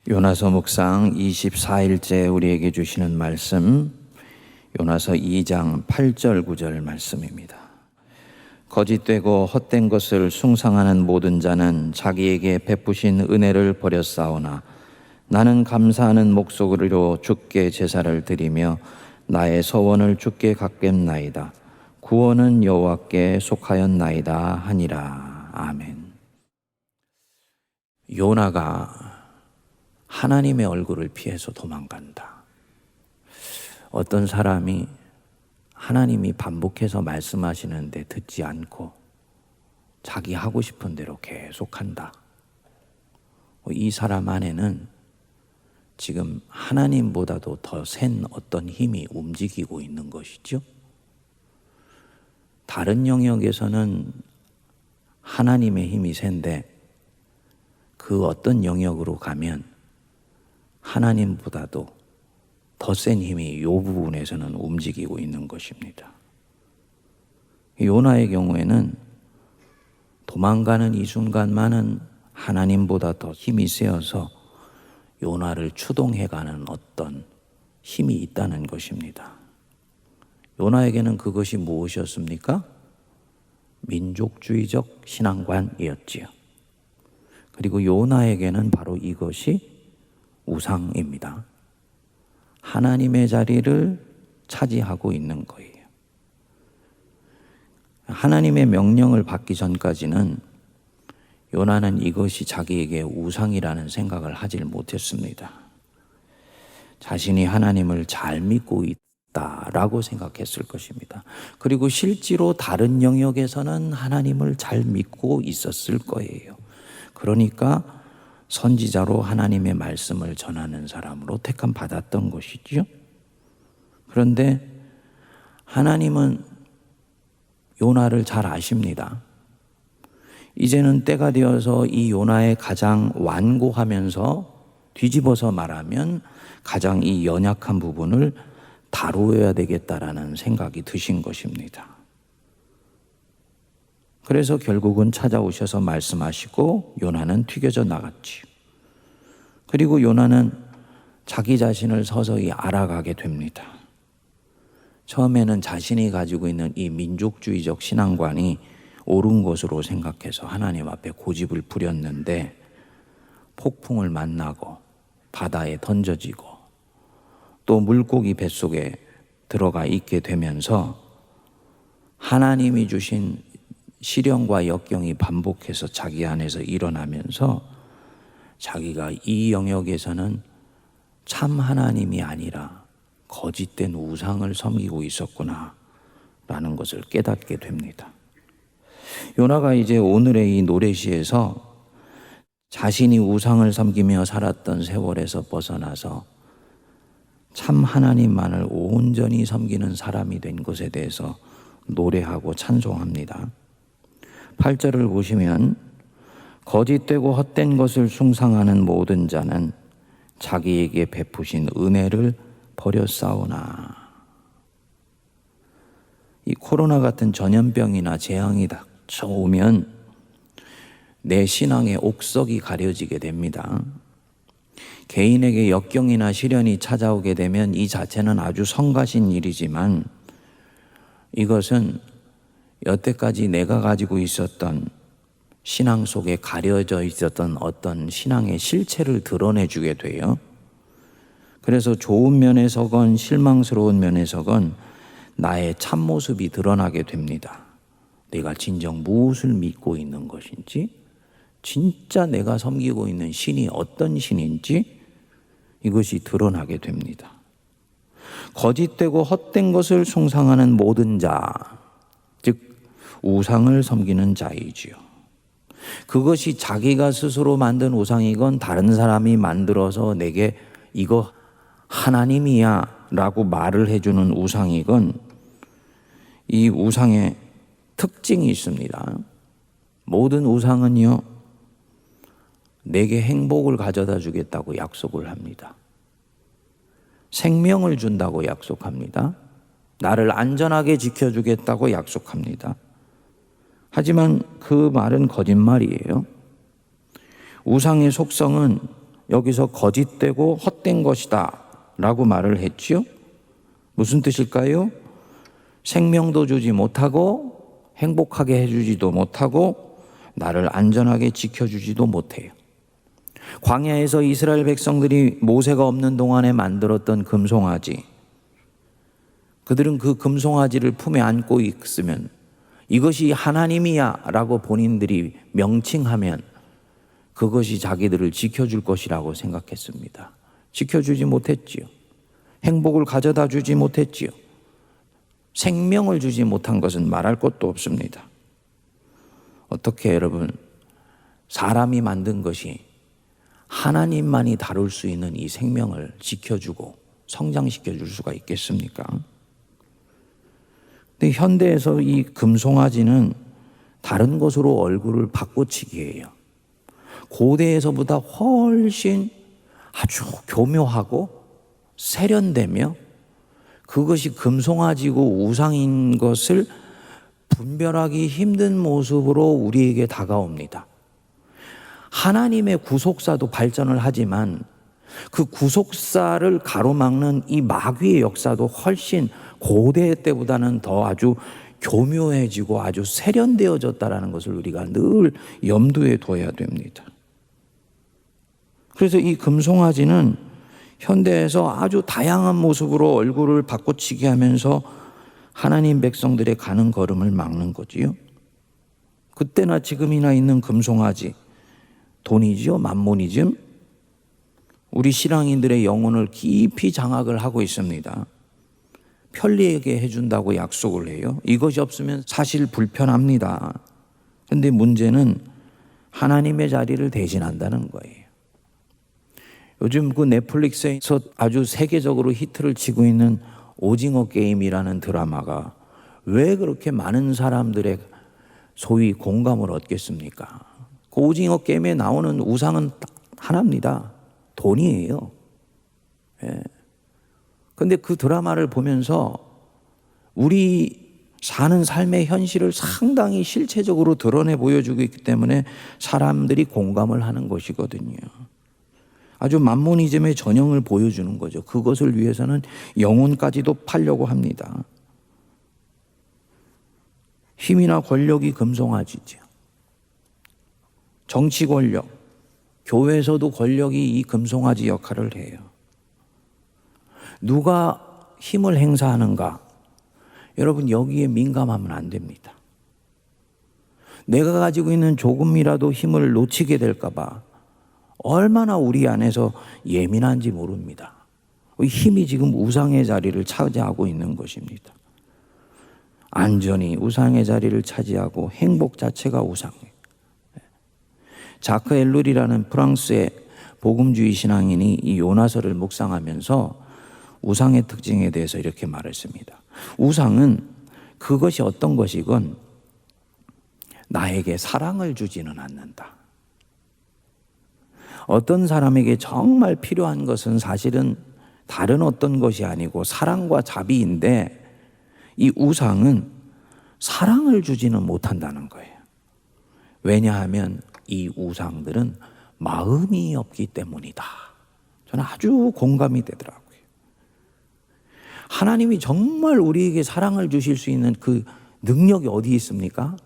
요나서 묵상 24일째 우리에게 주시는 말씀, 요나서 2장 8절 9절 말씀입니다. 거짓되고 헛된 것을 숭상하는 모든 자는 자기에게 베푸신 은혜를 버렸사오나 나는 감사하는 목소리로 주께 제사를 드리며 나의 서원을 주께 갚겠나이다. 구원은 여호와께 속하였나이다 하니라. 아멘. 요나가 하나님의 얼굴을 피해서 도망간다. 어떤 사람이 하나님이 반복해서 말씀하시는데 듣지 않고 자기 하고 싶은 대로 계속한다. 이 사람 안에는 지금 하나님보다도 더 센 어떤 힘이 움직이고 있는 것이죠. 다른 영역에서는 하나님의 힘이 센데 그 어떤 영역으로 가면 하나님보다도 더 센 힘이 이 부분에서는 움직이고 있는 것입니다. 요나의 경우에는 도망가는 이 순간만은 하나님보다 더 힘이 세어서 요나를 추동해가는 어떤 힘이 있다는 것입니다. 요나에게는 그것이 무엇이었습니까? 민족주의적 신앙관이었지요. 그리고 요나에게는 바로 이것이 우상입니다. 하나님의 자리를 차지하고 있는 거예요. 하나님의 명령을 받기 전까지는 요나는 이것이 자기에게 우상이라는 생각을 하질 못했습니다. 자신이 하나님을 잘 믿고 있다라고 생각했을 것입니다. 그리고 실제로 다른 영역에서는 하나님을 잘 믿고 있었을 거예요. 그러니까 선지자로 하나님의 말씀을 전하는 사람으로 택함 받았던 것이죠. 그런데 하나님은 요나를 잘 아십니다. 이제는 때가 되어서 이 요나의 가장 완고하면서 뒤집어서 말하면 가장 이 연약한 부분을 다루어야 되겠다라는 생각이 드신 것입니다. 그래서 결국은 찾아오셔서 말씀하시고 요나는 튀겨져 나갔지요. 그리고 요나는 자기 자신을 서서히 알아가게 됩니다. 처음에는 자신이 가지고 있는 이 민족주의적 신앙관이 옳은 것으로 생각해서 하나님 앞에 고집을 부렸는데 폭풍을 만나고 바다에 던져지고 또 물고기 뱃속에 들어가 있게 되면서 하나님이 주신 시련과 역경이 반복해서 자기 안에서 일어나면서 자기가 이 영역에서는 참 하나님이 아니라 거짓된 우상을 섬기고 있었구나 라는 것을 깨닫게 됩니다. 요나가 이제 오늘의 이 노래시에서 자신이 우상을 섬기며 살았던 세월에서 벗어나서 참 하나님만을 온전히 섬기는 사람이 된 것에 대해서 노래하고 찬송합니다. 8절을 보시면 거짓되고 헛된 것을 숭상하는 모든 자는 자기에게 베푸신 은혜를 버렸사오나. 이 코로나 같은 전염병이나 재앙이 닥쳐오면 내 신앙의 옥석이 가려지게 됩니다. 개인에게 역경이나 시련이 찾아오게 되면 이 자체는 아주 성가신 일이지만 이것은 여태까지 내가 가지고 있었던 신앙 속에 가려져 있었던 어떤 신앙의 실체를 드러내주게 돼요. 그래서 좋은 면에서건 실망스러운 면에서건 나의 참모습이 드러나게 됩니다. 내가 진정 무엇을 믿고 있는 것인지, 진짜 내가 섬기고 있는 신이 어떤 신인지 이것이 드러나게 됩니다. 거짓되고 헛된 것을 숭상하는 모든 자, 즉 우상을 섬기는 자이지요. 그것이 자기가 스스로 만든 우상이건 다른 사람이 만들어서 내게 이거 하나님이야 라고 말을 해주는 우상이건 이 우상의 특징이 있습니다. 모든 우상은요, 내게 행복을 가져다 주겠다고 약속을 합니다. 생명을 준다고 약속합니다. 나를 안전하게 지켜주겠다고 약속합니다. 하지만 그 말은 거짓말이에요. 우상의 속성은 여기서 거짓되고 헛된 것이다 라고 말을 했지요. 무슨 뜻일까요? 생명도 주지 못하고 행복하게 해주지도 못하고 나를 안전하게 지켜주지도 못해요. 광야에서 이스라엘 백성들이 모세가 없는 동안에 만들었던 금송아지, 그들은 그 금송아지를 품에 안고 있으면 이것이 하나님이야 라고 본인들이 명칭하면 그것이 자기들을 지켜줄 것이라고 생각했습니다. 지켜주지 못했지요. 행복을 가져다 주지 못했지요. 생명을 주지 못한 것은 말할 것도 없습니다. 어떻게 여러분, 사람이 만든 것이 하나님만이 다룰 수 있는 이 생명을 지켜주고 성장시켜 줄 수가 있겠습니까? 근데 현대에서 이 금송아지는 다른 것으로 얼굴을 바꿔치기해요. 고대에서보다 훨씬 아주 교묘하고 세련되며 그것이 금송아지고 우상인 것을 분별하기 힘든 모습으로 우리에게 다가옵니다. 하나님의 구속사도 발전을 하지만 그 구속사를 가로막는 이 마귀의 역사도 훨씬 고대 때보다는 더 아주 교묘해지고 아주 세련되어졌다는 것을 우리가 늘 염두에 둬야 됩니다. 그래서 이 금송아지는 현대에서 아주 다양한 모습으로 얼굴을 바꿔치기 하면서 하나님 백성들의 가는 걸음을 막는 거지요. 그때나 지금이나 있는 금송아지, 돈이죠, 만몬이즘, 우리 신앙인들의 영혼을 깊이 장악을 하고 있습니다. 편리하게 해준다고 약속을 해요. 이것이 없으면 사실 불편합니다. 그런데 문제는 하나님의 자리를 대신한다는 거예요. 요즘 그 넷플릭스에서 아주 세계적으로 히트를 치고 있는 오징어 게임이라는 드라마가 왜 그렇게 많은 사람들의 소위 공감을 얻겠습니까? 그 오징어 게임에 나오는 우상은 하나입니다. 돈이에요. 그런데 그 드라마를 보면서 우리 사는 삶의 현실을 상당히 실체적으로 드러내 보여주고 있기 때문에 사람들이 공감을 하는 것이거든요. 아주 만모니즘의 전형을 보여주는 거죠. 그것을 위해서는 영혼까지도 팔려고 합니다. 힘이나 권력이 금송아지죠. 정치 권력, 교회에서도 권력이 이 금송아지 역할을 해요. 누가 힘을 행사하는가? 여러분, 여기에 민감하면 안 됩니다. 내가 가지고 있는 조금이라도 힘을 놓치게 될까 봐 얼마나 우리 안에서 예민한지 모릅니다. 힘이 지금 우상의 자리를 차지하고 있는 것입니다. 안전이 우상의 자리를 차지하고 행복 자체가 우상이에요. 자크 엘룰이라는 프랑스의 복음주의 신앙인이 이 요나서를 묵상하면서 우상의 특징에 대해서 이렇게 말했습니다. 우상은 그것이 어떤 것이건 나에게 사랑을 주지는 않는다. 어떤 사람에게 정말 필요한 것은 사실은 다른 어떤 것이 아니고 사랑과 자비인데 이 우상은 사랑을 주지는 못한다는 거예요. 왜냐하면 이 우상들은 마음이 없기 때문이다. 저는 아주 공감이 되더라고요. 하나님이 정말 우리에게 사랑을 주실 수 있는 그 능력이 어디 있습니까?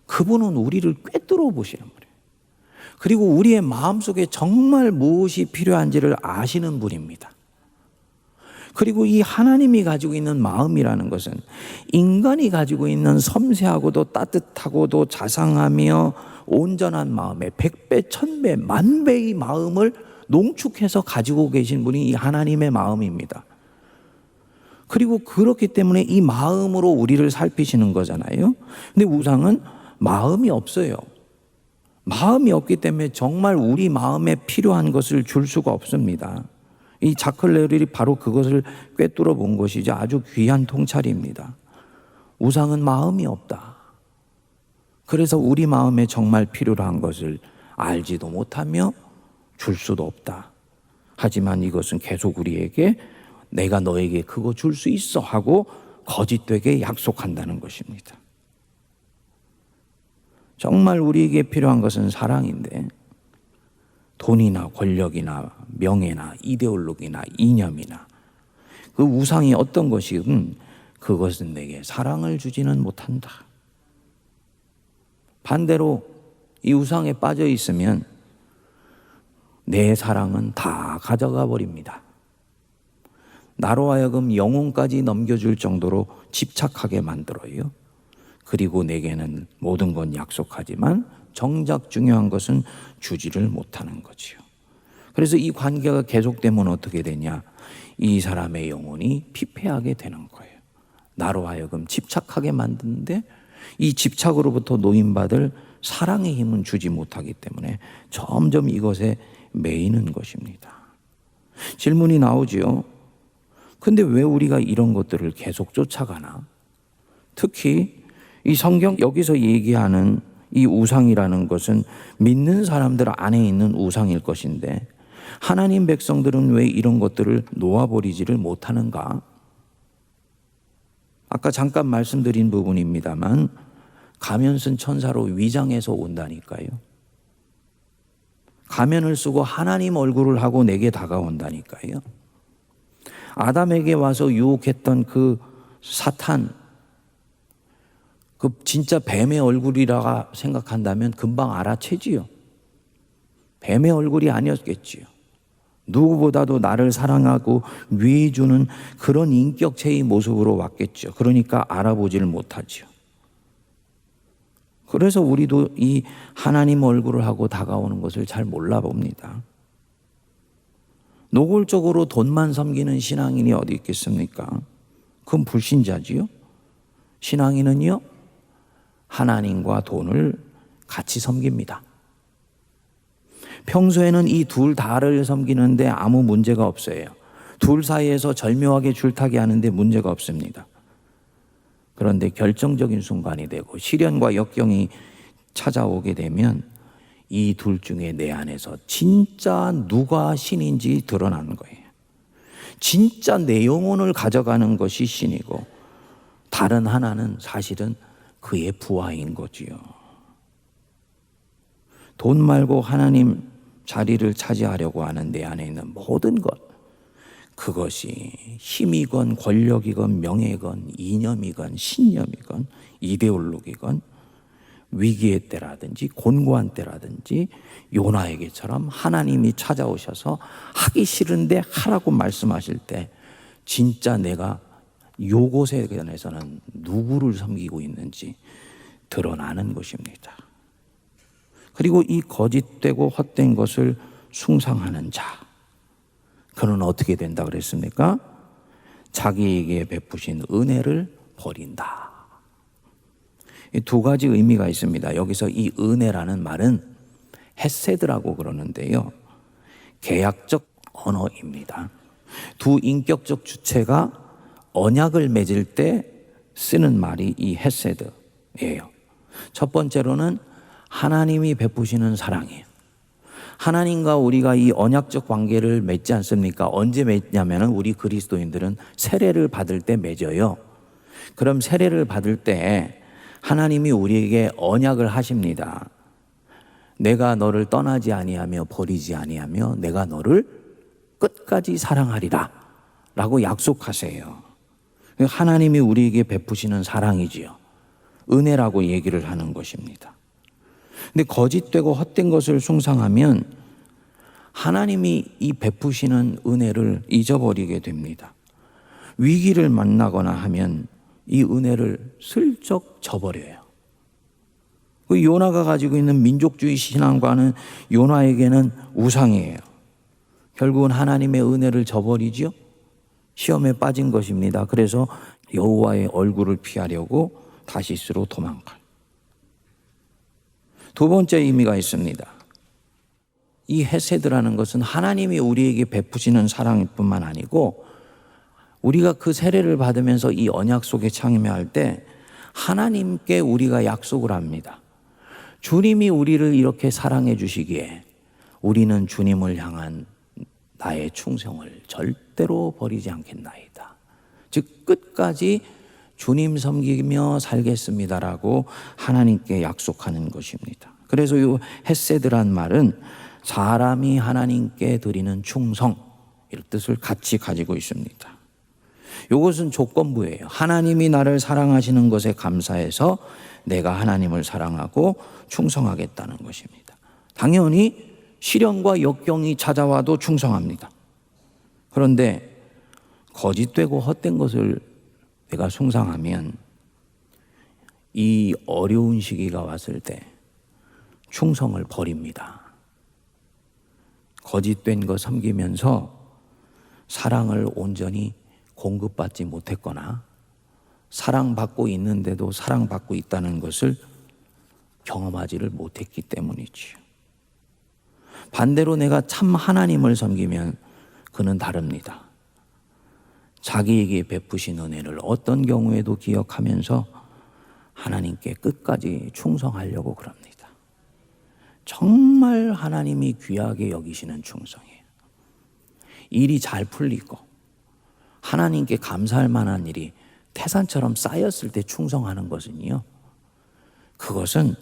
그분은 우리를 꿰뚫어 보시는 거예요. 그리고 우리의 마음속에 정말 무엇이 필요한지를 아시는 분입니다. 그리고 이 하나님이 가지고 있는 마음이라는 것은 인간이 가지고 있는 섬세하고도 따뜻하고도 자상하며 온전한 마음에 100배, 1000배, 10,000배의 마음을 농축해서 가지고 계신 분이 이 하나님의 마음입니다. 그리고 그렇기 때문에 이 마음으로 우리를 살피시는 거잖아요. 근데 우상은 마음이 없어요. 마음이 없기 때문에 정말 우리 마음에 필요한 것을 줄 수가 없습니다. 이 자클레릴이 바로 그것을 꿰뚫어 본 것이죠. 아주 귀한 통찰입니다. 우상은 마음이 없다. 그래서 우리 마음에 정말 필요로 한 것을 알지도 못하며 줄 수도 없다. 하지만 이것은 계속 우리에게 내가 너에게 그거 줄 수 있어 하고 거짓되게 약속한다는 것입니다. 정말 우리에게 필요한 것은 사랑인데 돈이나 권력이나 명예나 이데올로기나 이념이나 그 우상이 어떤 것이든 그것은 내게 사랑을 주지는 못한다. 반대로 이 우상에 빠져 있으면 내 사랑은 다 가져가 버립니다. 나로 하여금 영혼까지 넘겨줄 정도로 집착하게 만들어요. 그리고 내게는 모든 건 약속하지만 정작 중요한 것은 주지를 못하는 거지요. 그래서 이 관계가 계속되면 어떻게 되냐? 이 사람의 영혼이 피폐하게 되는 거예요. 나로 하여금 집착하게 만드는데 이 집착으로부터 노임받을 사랑의 힘은 주지 못하기 때문에 점점 이것에 매이는 것입니다. 질문이 나오지요. 근데 왜 우리가 이런 것들을 계속 쫓아가나? 특히 이 성경 여기서 얘기하는 이 우상이라는 것은 믿는 사람들 안에 있는 우상일 것인데 하나님 백성들은 왜 이런 것들을 놓아버리지를 못하는가? 아까 잠깐 말씀드린 부분입니다만 가면 쓴 천사로 위장해서 온다니까요. 가면을 쓰고 하나님 얼굴을 하고 내게 다가온다니까요. 아담에게 와서 유혹했던 그 사탄, 그 진짜 뱀의 얼굴이라 생각한다면 금방 알아채지요. 뱀의 얼굴이 아니었겠지요. 누구보다도 나를 사랑하고 위해주는 그런 인격체의 모습으로 왔겠죠. 그러니까 알아보지를 못하죠. 그래서 우리도 이 하나님 얼굴을 하고 다가오는 것을 잘 몰라봅니다. 노골적으로 돈만 섬기는 신앙인이 어디 있겠습니까? 그건 불신자지요. 신앙인은요, 하나님과 돈을 같이 섬깁니다. 평소에는 이 둘 다를 섬기는데 아무 문제가 없어요. 둘 사이에서 절묘하게 줄타기 하는데 문제가 없습니다. 그런데 결정적인 순간이 되고 시련과 역경이 찾아오게 되면 이 둘 중에 내 안에서 진짜 누가 신인지 드러나는 거예요. 진짜 내 영혼을 가져가는 것이 신이고 다른 하나는 사실은 그의 부하인 거지요. 돈 말고 하나님 자리를 차지하려고 하는 내 안에 있는 모든 것, 그것이 힘이건 권력이건 명예건 이념이건 신념이건 이데올로기건 위기의 때라든지 곤고한 때라든지 요나에게처럼 하나님이 찾아오셔서 하기 싫은데 하라고 말씀하실 때 진짜 내가 요것에 관해서는 누구를 섬기고 있는지 드러나는 것입니다. 그리고 이 거짓되고 헛된 것을 숭상하는 자, 그는 어떻게 된다 그랬습니까? 자기에게 베푸신 은혜를 버린다. 이 두 가지 의미가 있습니다. 여기서 이 은혜라는 말은 헤세드라고 그러는데요, 계약적 언어입니다. 두 인격적 주체가 언약을 맺을 때 쓰는 말이 이 헤세드예요. 첫 번째로는 하나님이 베푸시는 사랑이에요. 하나님과 우리가 이 언약적 관계를 맺지 않습니까? 언제 맺냐면 우리 그리스도인들은 세례를 받을 때 맺어요. 그럼 세례를 받을 때 하나님이 우리에게 언약을 하십니다. 내가 너를 떠나지 아니하며 버리지 아니하며 내가 너를 끝까지 사랑하리라 라고 약속하세요. 하나님이 우리에게 베푸시는 사랑이지요. 은혜라고 얘기를 하는 것입니다. 근데 거짓되고 헛된 것을 숭상하면 하나님이 이 베푸시는 은혜를 잊어버리게 됩니다. 위기를 만나거나 하면 이 은혜를 슬쩍 저버려요. 그 요나가 가지고 있는 민족주의 신앙과는 요나에게는 우상이에요. 결국은 하나님의 은혜를 저버리지요. 시험에 빠진 것입니다. 그래서 여호와의 얼굴을 피하려고 다시스로 도망가요. 두 번째 의미가 있습니다. 이 헤세드라는 것은 하나님이 우리에게 베푸시는 사랑일 뿐만 아니고 우리가 그 세례를 받으면서 이 언약 속에 참여할 때 하나님께 우리가 약속을 합니다. 주님이 우리를 이렇게 사랑해 주시기에 우리는 주님을 향한 나의 충성을 절대로 버리지 않겠나이다. 즉 끝까지 주님 섬기며 살겠습니다라고 하나님께 약속하는 것입니다. 그래서 이 헤세드란 말은 사람이 하나님께 드리는 충성, 이런 뜻을 같이 가지고 있습니다. 이것은 조건부예요. 하나님이 나를 사랑하시는 것에 감사해서 내가 하나님을 사랑하고 충성하겠다는 것입니다. 당연히 시련과 역경이 찾아와도 충성합니다. 그런데 거짓되고 헛된 것을 내가 숭상하면 이 어려운 시기가 왔을 때 충성을 버립니다. 거짓된 거 섬기면서 사랑을 온전히 공급받지 못했거나 사랑받고 있는데도 사랑받고 있다는 것을 경험하지를 못했기 때문이지요. 반대로 내가 참 하나님을 섬기면 그는 다릅니다. 자기에게 베푸신 은혜를 어떤 경우에도 기억하면서 하나님께 끝까지 충성하려고 그럽니다. 정말 하나님이 귀하게 여기시는 충성이에요. 일이 잘 풀리고 하나님께 감사할 만한 일이 태산처럼 쌓였을 때 충성하는 것은요, 그것은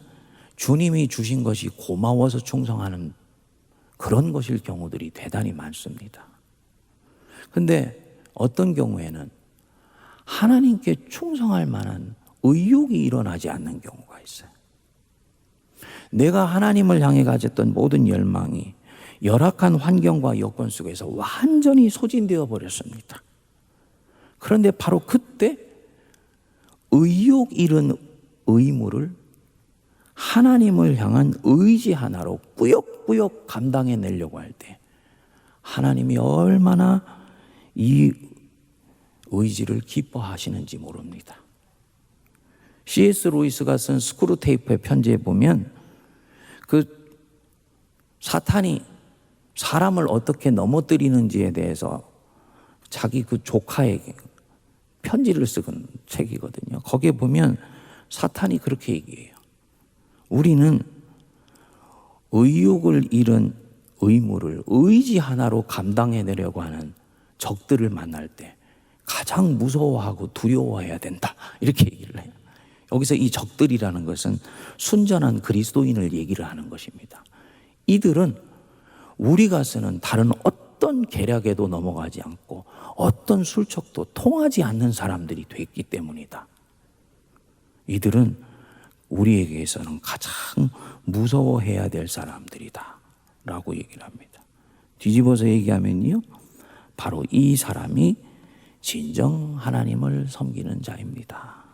주님이 주신 것이 고마워서 충성하는 그런 것일 경우들이 대단히 많습니다. 근데 어떤 경우에는 하나님께 충성할 만한 의욕이 일어나지 않는 경우가 있어요. 내가 하나님을 향해 가졌던 모든 열망이 열악한 환경과 여건 속에서 완전히 소진되어 버렸습니다. 그런데 바로 그때 의욕 잃은 의무를 하나님을 향한 의지 하나로 꾸역꾸역 감당해내려고 할 때 하나님이 얼마나 이 의지를 기뻐하시는지 모릅니다. C.S. 루이스가 쓴 스크루테이프의 편지에 보면 그 사탄이 사람을 어떻게 넘어뜨리는지에 대해서 자기 그 조카에게 편지를 쓴 책이거든요. 거기에 보면 사탄이 그렇게 얘기해요. 우리는 의욕을 잃은 의무를 의지 하나로 감당해내려고 하는 적들을 만날 때 가장 무서워하고 두려워해야 된다, 이렇게 얘기를 해요. 여기서 이 적들이라는 것은 순전한 그리스도인을 얘기를 하는 것입니다. 이들은 우리가 쓰는 다른 어떤 계략에도 넘어가지 않고 어떤 술척도 통하지 않는 사람들이 됐기 때문이다. 이들은 우리에게서는 가장 무서워해야 될 사람들이다 라고 얘기를 합니다. 뒤집어서 얘기하면요, 바로 이 사람이 진정 하나님을 섬기는 자입니다.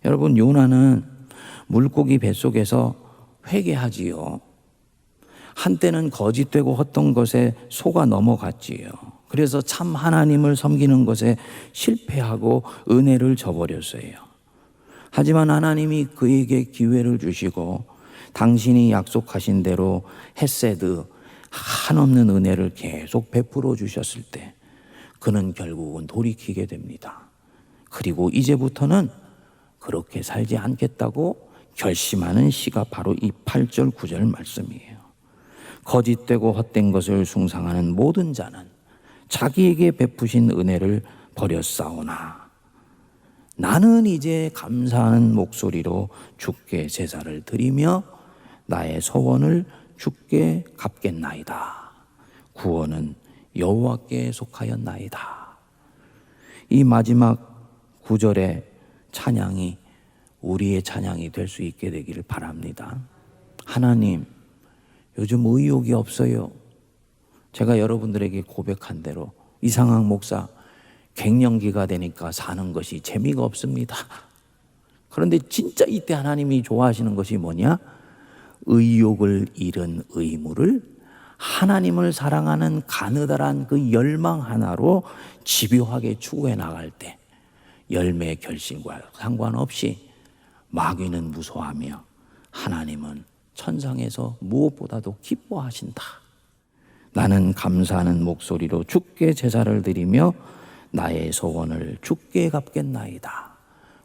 여러분, 요나는 물고기 뱃속에서 회개하지요. 한때는 거짓되고 헛된 것에 속아 넘어갔지요. 그래서 참 하나님을 섬기는 것에 실패하고 은혜를 저버렸어요. 하지만 하나님이 그에게 기회를 주시고 당신이 약속하신 대로 헤세드, 한없는 은혜를 계속 베풀어 주셨을 때 그는 결국은 돌이키게 됩니다. 그리고 이제부터는 그렇게 살지 않겠다고 결심하는 시가 바로 이 8절 9절 말씀이에요. 거짓되고 헛된 것을 숭상하는 모든 자는 자기에게 베푸신 은혜를 버렸사오나 나는 이제 감사하는 목소리로 주께 제사를 드리며 나의 소원을 주께 갚겠나이다. 구원은 여호와께 속하였나이다. 이 마지막 구절의 찬양이 우리의 찬양이 될 수 있게 되기를 바랍니다. 하나님, 요즘 의욕이 없어요. 제가 여러분들에게 고백한 대로 이상학 목사 갱년기가 되니까 사는 것이 재미가 없습니다. 그런데 진짜 이때 하나님이 좋아하시는 것이 뭐냐? 의욕을 잃은 의무를 하나님을 사랑하는 가느다란 그 열망 하나로 집요하게 추구해 나갈 때 열매의 결실과 상관없이 마귀는 무서워하며 하나님은 천상에서 무엇보다도 기뻐하신다. 나는 감사하는 목소리로 주께 제사를 드리며 나의 소원을 주께 갚겠나이다.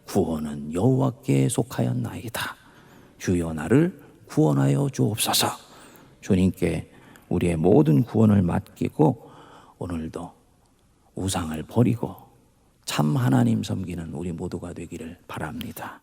구원은 여호와께 속하였나이다. 주여 나를 구원하여 주옵소서. 주님께 우리의 모든 구원을 맡기고 오늘도 우상을 버리고 참 하나님 섬기는 우리 모두가 되기를 바랍니다.